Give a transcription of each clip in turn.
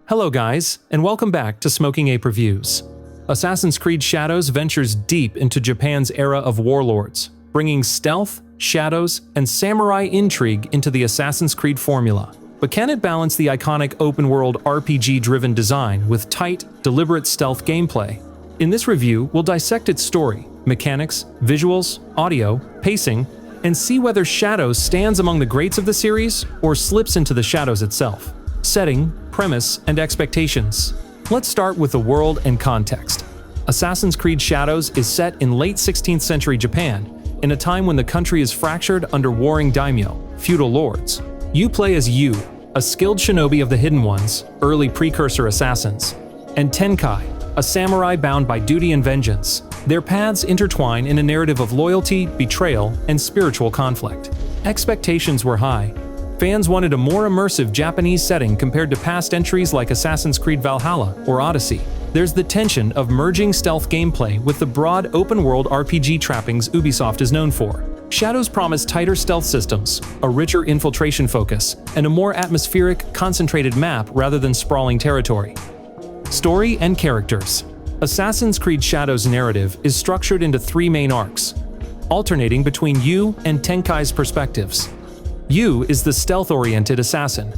Hello guys, and welcome back to Smoking Ape Reviews. Assassin's Creed Shadows ventures deep into Japan's era of warlords, bringing stealth, shadows, and samurai intrigue into the Assassin's Creed formula. But can it balance the iconic open-world RPG-driven design with tight, deliberate stealth gameplay? In this review, we'll dissect its story, mechanics, visuals, audio, pacing, and see whether Shadows stands among the greats of the series or slips into the shadows itself. Setting, premise, and expectations. Let's start with the world and context. Assassin's Creed Shadows is set in late 16th century Japan, in a time when the country is fractured under warring daimyo, feudal lords. You play as Yu, a skilled shinobi of the Hidden Ones, early precursor assassins, and Tenkai, a samurai bound by duty and vengeance. Their paths intertwine in a narrative of loyalty, betrayal, and spiritual conflict. Expectations were high. Fans wanted a more immersive Japanese setting compared to past entries like Assassin's Creed Valhalla or Odyssey. There's the tension of merging stealth gameplay with the broad open-world RPG trappings Ubisoft is known for. Shadows promise tighter stealth systems, a richer infiltration focus, and a more atmospheric, concentrated map rather than sprawling territory. Story and characters. Assassin's Creed Shadows' narrative is structured into three main arcs, alternating between Yu and Tenkai's perspectives. Yu is the stealth-oriented assassin.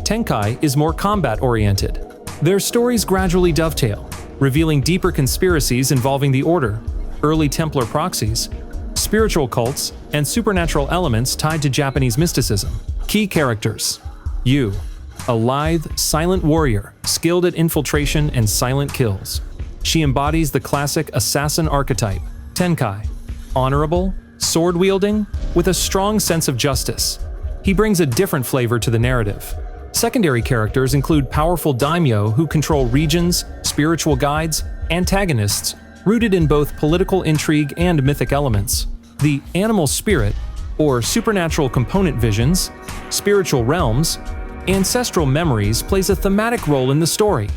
Tenkai is more combat-oriented. Their stories gradually dovetail, revealing deeper conspiracies involving the Order, early Templar proxies, spiritual cults, and supernatural elements tied to Japanese mysticism. Key characters. Yu, a lithe, silent warrior, skilled at infiltration and silent kills. She embodies the classic assassin archetype. Tenkai, honorable, sword-wielding, with a strong sense of justice. He brings a different flavor to the narrative. Secondary characters include powerful daimyo who control regions, spiritual guides, antagonists, rooted in both political intrigue and mythic elements. The animal spirit, or supernatural component visions, spiritual realms, ancestral memories plays a thematic role in the story.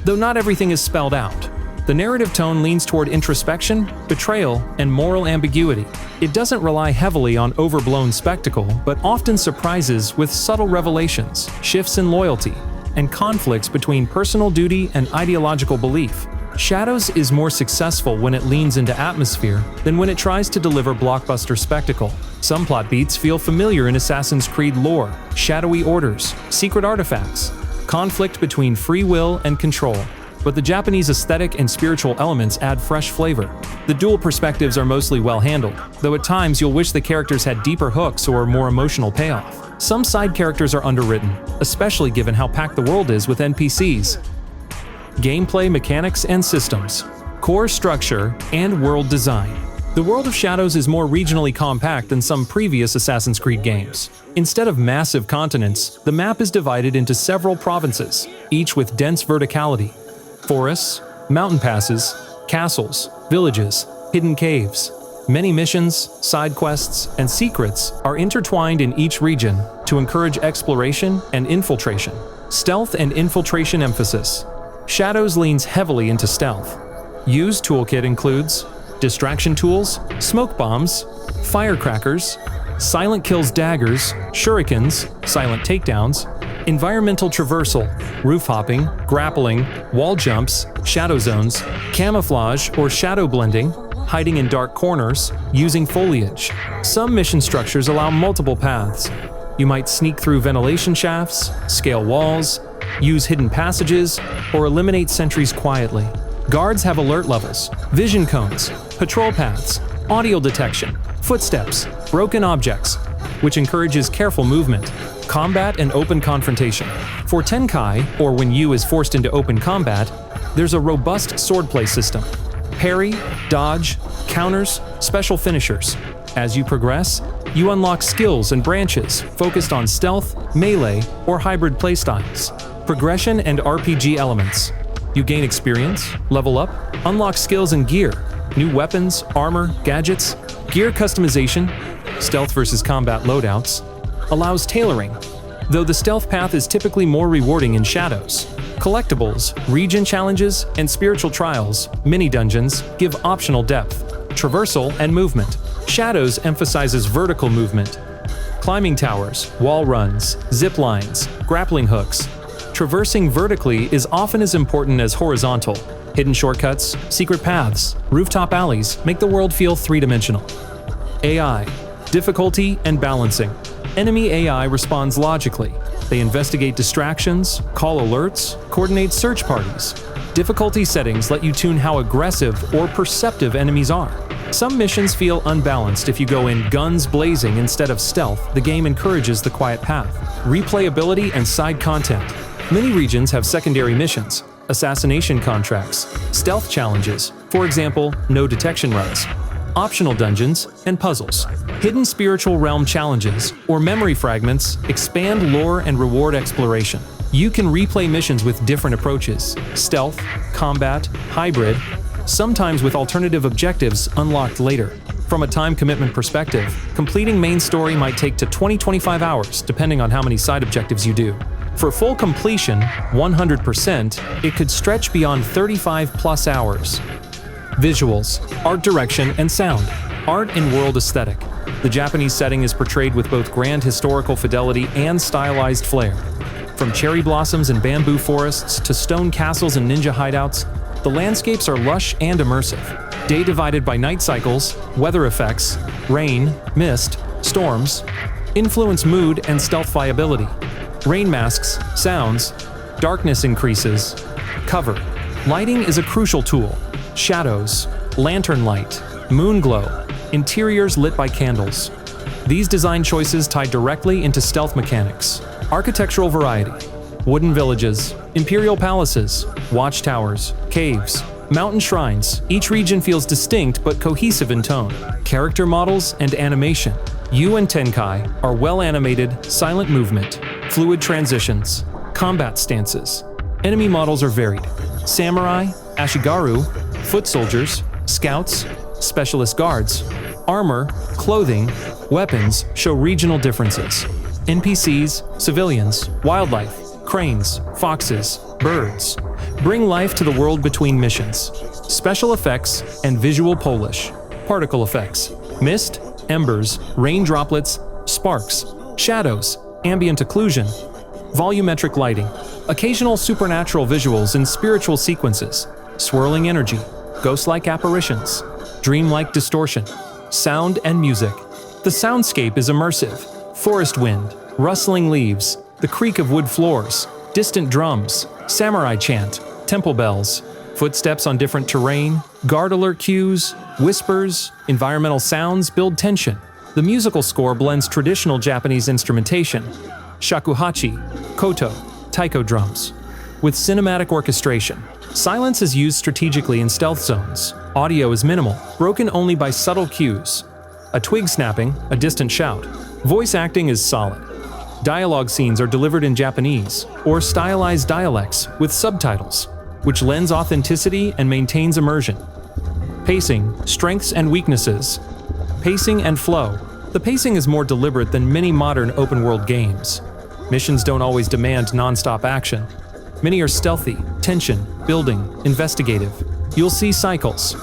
Though not everything is spelled out, the narrative tone leans toward introspection, betrayal, and moral ambiguity. It doesn't rely heavily on overblown spectacle, but often surprises with subtle revelations, shifts in loyalty, and conflicts between personal duty and ideological belief. Shadows is more successful when it leans into atmosphere than when it tries to deliver blockbuster spectacle. Some plot beats feel familiar in Assassin's Creed lore: shadowy orders, secret artifacts, conflict between free will and control. But the Japanese aesthetic and spiritual elements add fresh flavor. The dual perspectives are mostly well handled, though at times you'll wish the characters had deeper hooks or more emotional payoff. Some side characters are underwritten, especially given how packed the world is with NPCs. Gameplay mechanics and systems. Core structure and world design. The world of Shadows is more regionally compact than some previous Assassin's Creed games. Instead of massive continents, the map is divided into several provinces, each with dense verticality. Forests, mountain passes, castles, villages, hidden caves. Many missions, side quests, and secrets are intertwined in each region to encourage exploration and infiltration. Stealth and infiltration emphasis. Shadows leans heavily into stealth. Yu's toolkit includes distraction tools, smoke bombs, firecrackers, silent kills daggers, shurikens, silent takedowns, environmental traversal, roof hopping, grappling, wall jumps, shadow zones, camouflage or shadow blending, hiding in dark corners, using foliage. Some mission structures allow multiple paths. You might sneak through ventilation shafts, scale walls, use hidden passages, or eliminate sentries quietly. Guards have alert levels, vision cones, patrol paths, audio detection, footsteps, broken objects, which encourages careful movement. Combat and open confrontation. For Tenkai, or when Yu is forced into open combat, there's a robust swordplay system. Parry, dodge, counters, special finishers. As you progress, you unlock skills and branches focused on stealth, melee, or hybrid playstyles. Progression and RPG elements. You gain experience, level up, unlock skills and gear, new weapons, armor, gadgets, gear customization, stealth versus combat loadouts, allows tailoring, though the stealth path is typically more rewarding in Shadows. Collectibles, region challenges, and spiritual trials, mini-dungeons, give optional depth. Traversal and movement. Shadows emphasizes vertical movement. Climbing towers, wall runs, zip lines, grappling hooks, traversing vertically is often as important as horizontal. Hidden shortcuts, secret paths, rooftop alleys make the world feel three-dimensional. AI, difficulty and balancing. Enemy AI responds logically. They investigate distractions, call alerts, coordinate search parties. Difficulty settings let you tune how aggressive or perceptive enemies are. Some missions feel unbalanced if you go in guns blazing instead of stealth. The game encourages the quiet path. Replayability and side content. Many regions have secondary missions, assassination contracts, stealth challenges, for example, no detection runs, optional dungeons, and puzzles. Hidden spiritual realm challenges, or memory fragments, expand lore and reward exploration. You can replay missions with different approaches: stealth, combat, hybrid, sometimes with alternative objectives unlocked later. From a time commitment perspective, completing main story might take to 20-25 hours, depending on how many side objectives you do. For full completion, 100%, it could stretch beyond 35+ hours. Visuals, art direction, and sound. Art and world aesthetic. The Japanese setting is portrayed with both grand historical fidelity and stylized flair. From cherry blossoms and bamboo forests to stone castles and ninja hideouts, the landscapes are lush and immersive. Day divided by night cycles, weather effects, rain, mist, storms, influence mood and stealth viability. Rain masks, sounds, darkness increases, cover. Lighting is a crucial tool. Shadows, lantern light, moon glow, interiors lit by candles. These design choices tie directly into stealth mechanics. Architectural variety. Wooden villages, imperial palaces, watchtowers, caves, mountain shrines. Each region feels distinct but cohesive in tone. Character models and animation. Yu and Tenkai are well-animated, silent movement, fluid transitions, combat stances. Enemy models are varied. Samurai, ashigaru, foot soldiers, scouts, specialist guards. Armor, clothing, weapons show regional differences. NPCs, civilians, wildlife, cranes, foxes, birds. Bring life to the world between missions. Special effects and visual polish. Particle effects. Mist, embers, rain droplets, sparks, shadows, ambient occlusion. Volumetric lighting. Occasional supernatural visuals and spiritual sequences. Swirling energy. Ghost-like apparitions. Dreamlike distortion. Sound and music. The soundscape is immersive. Forest wind, rustling leaves, the creak of wood floors, distant drums, samurai chant, temple bells, footsteps on different terrain, guard alert cues, whispers, environmental sounds build tension. The musical score blends traditional Japanese instrumentation, shakuhachi, koto, taiko drums, with cinematic orchestration. Silence is used strategically in stealth zones. Audio is minimal, broken only by subtle cues. A twig snapping, a distant shout. Voice acting is solid. Dialogue scenes are delivered in Japanese, or stylized dialects with subtitles, which lends authenticity and maintains immersion. Pacing, strengths and weaknesses. Pacing and flow. The pacing is more deliberate than many modern open-world games. Missions don't always demand non-stop action. Many are stealthy, tension, building, investigative. You'll see cycles.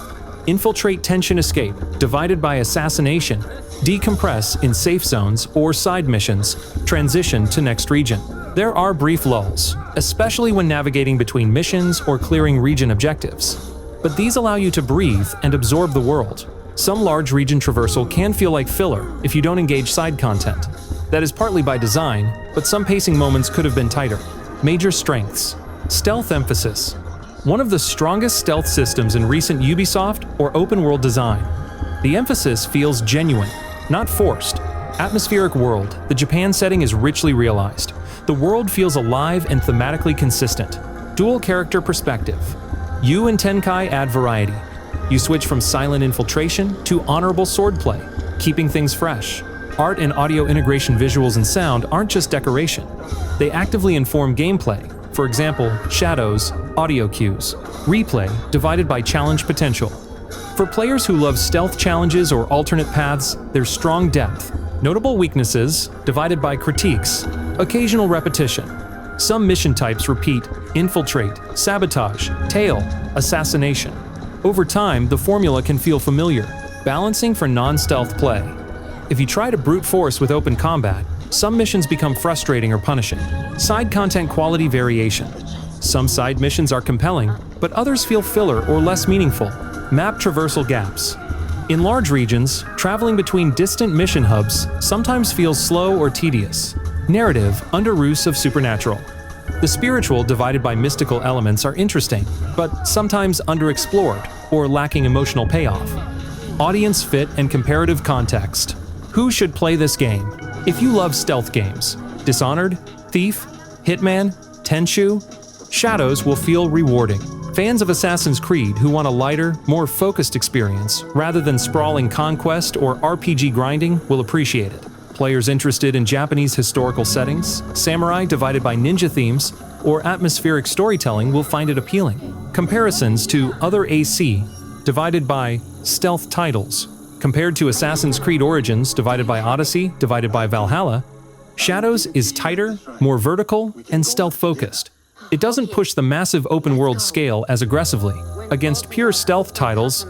Infiltrate, tension, escape, divided by assassination, decompress in safe zones or side missions, transition to next region. There are brief lulls, especially when navigating between missions or clearing region objectives. But these allow you to breathe and absorb the world. Some large region traversal can feel like filler if you don't engage side content. That is partly by design, but some pacing moments could have been tighter. Major strengths. Stealth emphasis. One of the strongest stealth systems in recent Ubisoft or open-world design. The emphasis feels genuine, not forced. Atmospheric world. The Japan setting is richly realized. The world feels alive and thematically consistent. Dual character perspective. Yu and Tenkai add variety. You switch from silent infiltration to honorable swordplay, keeping things fresh. Art and audio integration, visuals and sound aren't just decoration. They actively inform gameplay. For example, shadows, audio cues. Replay, divided by challenge potential. For players who love stealth challenges or alternate paths, there's strong depth. Notable weaknesses, divided by critiques. Occasional repetition. Some mission types repeat: infiltrate, sabotage, tail, assassination. Over time, the formula can feel familiar, balancing for non-stealth play. If you try to brute force with open combat, Some missions become frustrating or punishing. Side content quality variation. Some side missions are compelling, but others feel filler or less meaningful. Map traversal gaps. In large regions, traveling between distant mission hubs sometimes feels slow or tedious. Narrative under ruse of supernatural. The spiritual divided by mystical elements are interesting, but sometimes underexplored or lacking emotional payoff. Audience fit and comparative context. Who should play this game? If you love stealth games, Dishonored, Thief, Hitman, Tenchu, Shadows will feel rewarding. Fans of Assassin's Creed who want a lighter, more focused experience rather than sprawling conquest or RPG grinding will appreciate it. Players interested in Japanese historical settings, samurai divided by ninja themes, or atmospheric storytelling will find it appealing. Comparisons to other AC divided by stealth titles. Compared to Assassin's Creed Origins divided by Odyssey divided by Valhalla, Shadows is tighter, more vertical, and stealth-focused. It doesn't push the massive open-world scale as aggressively. Against pure stealth titles,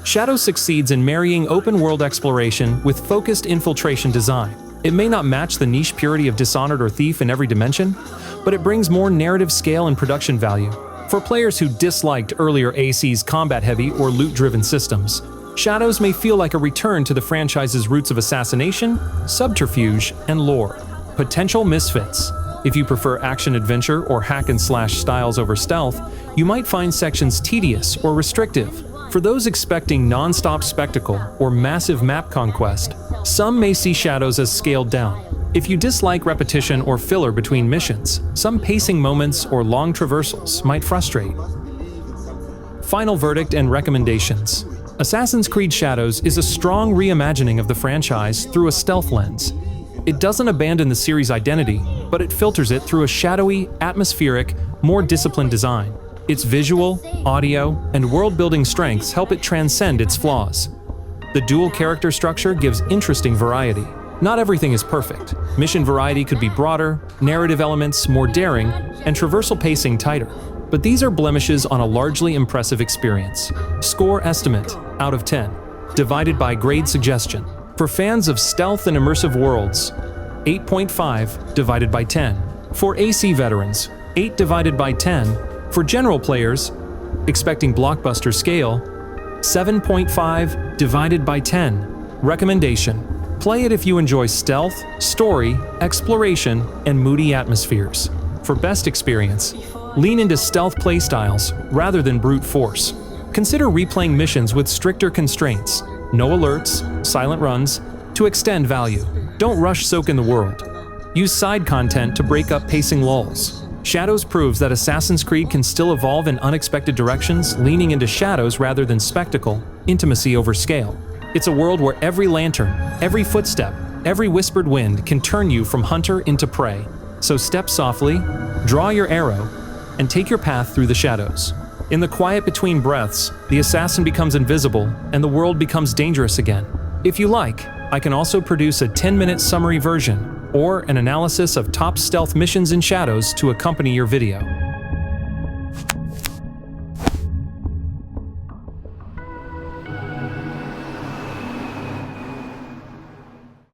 Shadows succeeds in marrying open-world exploration with focused infiltration design. It may not match the niche purity of Dishonored or Thief in every dimension, but it brings more narrative scale and production value. For players who disliked earlier AC's combat-heavy or loot-driven systems, Shadows may feel like a return to the franchise's roots of assassination, subterfuge, and lore. Potential misfits. If you prefer action-adventure or hack-and-slash styles over stealth, you might find sections tedious or restrictive. For those expecting non-stop spectacle or massive map conquest, some may see Shadows as scaled down. If you dislike repetition or filler between missions, some pacing moments or long traversals might frustrate. Final verdict and recommendations. Assassin's Creed Shadows is a strong reimagining of the franchise through a stealth lens. It doesn't abandon the series' identity, but it filters it through a shadowy, atmospheric, more disciplined design. Its visual, audio, and world-building strengths help it transcend its flaws. The dual character structure gives interesting variety. Not everything is perfect. Mission variety could be broader, narrative elements more daring, and traversal pacing tighter. But these are blemishes on a largely impressive experience. Score estimate, out of 10. Divided by grade suggestion. For fans of stealth and immersive worlds, 8.5 divided by 10. For AC veterans, 8 divided by 10. For general players, expecting blockbuster scale, 7.5 divided by 10. Recommendation. Play it if you enjoy stealth, story, exploration, and moody atmospheres. For best experience, lean into stealth playstyles rather than brute force. Consider replaying missions with stricter constraints, no alerts, silent runs, to extend value. Don't rush soak in the world. Use side content to break up pacing lulls. Shadows proves that Assassin's Creed can still evolve in unexpected directions, leaning into shadows rather than spectacle, intimacy over scale. It's a world where every lantern, every footstep, every whispered wind can turn you from hunter into prey. So step softly, draw your arrow, and take your path through the shadows. In the quiet between breaths, the assassin becomes invisible and the world becomes dangerous again. If you like, I can also produce a 10-minute summary version or an analysis of top stealth missions in Shadows to accompany your video.